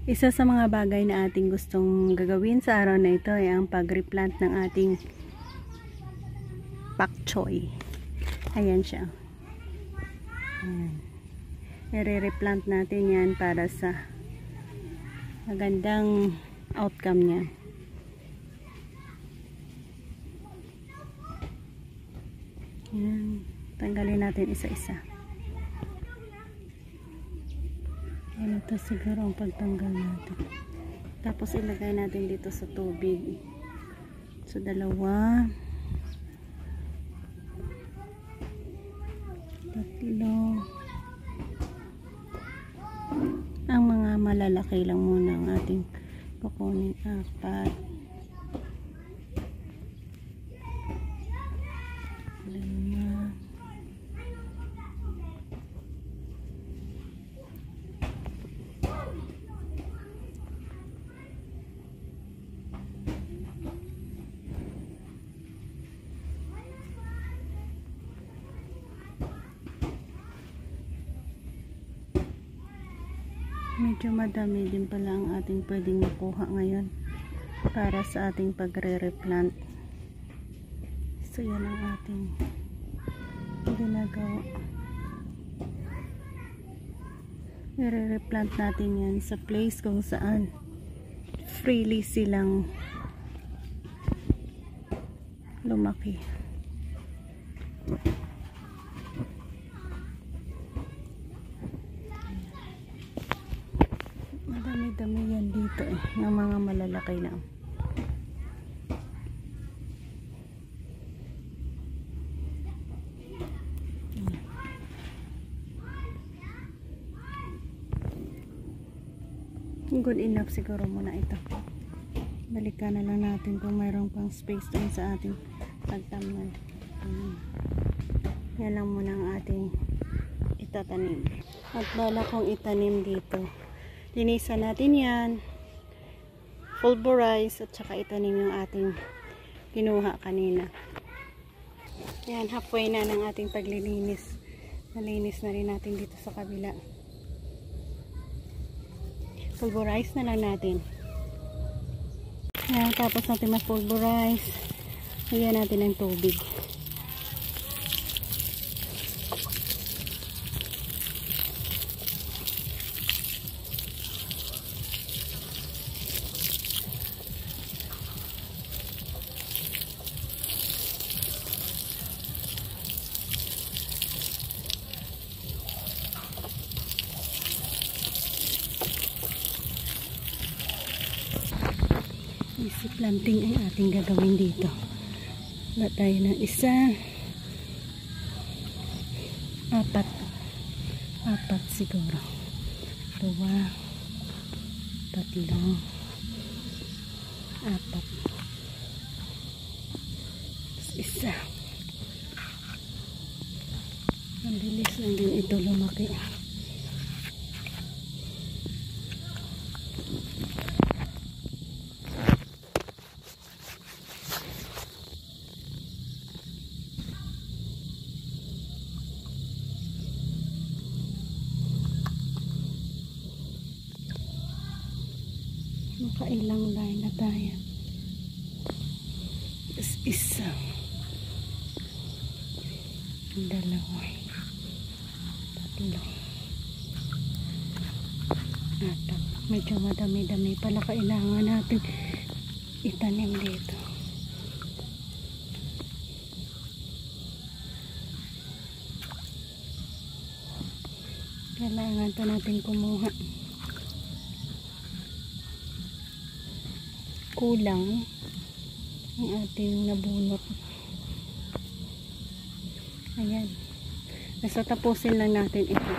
Isa sa mga bagay na ating gustong gagawin sa araw na ito ay ang pag-replant ng ating pak choy. Ayan siya. Ayan. I-replant natin yan para sa magandang outcome niya. Ayan. Tanggalin natin isa-isa. Ayan, ito siguro ang pagtanggal natin. Tapos ilagay natin dito sa tubig. So, dalawa. Tatlo. Ang mga malalaki lang muna ang ating kukunin. 4. 5. Medyo madami din pala ang ating pwedeng makuha ngayon para sa ating pagre-replant. So yan ang ating ginagawa. I-replant natin yan sa place kung saan freely silang lumaki. Madami-dami yan dito ng mga malalaki na. Good enough siguro muna ito. Balikan na lang natin kung mayroong pang space dun sa ating pagtamnan. Yan lang muna ang ating itatanim. At bala kong itanim dito. Linisan natin yan. Pulverize at saka itanim yung ating kinuha kanina. Yan, halfway na ng ating paglilinis. Nalinis na rin natin dito sa kabila. Pulverize na lang natin. Yan, tapos natin ma-pulverize. Lagyan natin ng tubig. Easy planting ay ating gagawin dito. Ba tayo ng 1, 4 siguro. 2, 3, 4. 1. Ang bilis lang din ito lumaki. Makailang line na tayo. Tapos 1, 2, 3, 4. Medyo madami-dami pala kailangan natin itanim dito. Kailangan pa natin kumuha. Kulang ang ating nabunot. Ayan. Nasa tapusin lang natin ito.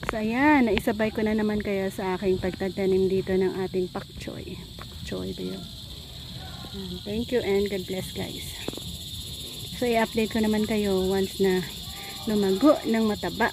So ayan, naisabay ko na naman kaya sa aking pagtatanim dito ng ating pak choy. Pak choy ba yun? Thank you and God bless guys. So i-update ko naman kayo once na lumago ng mataba.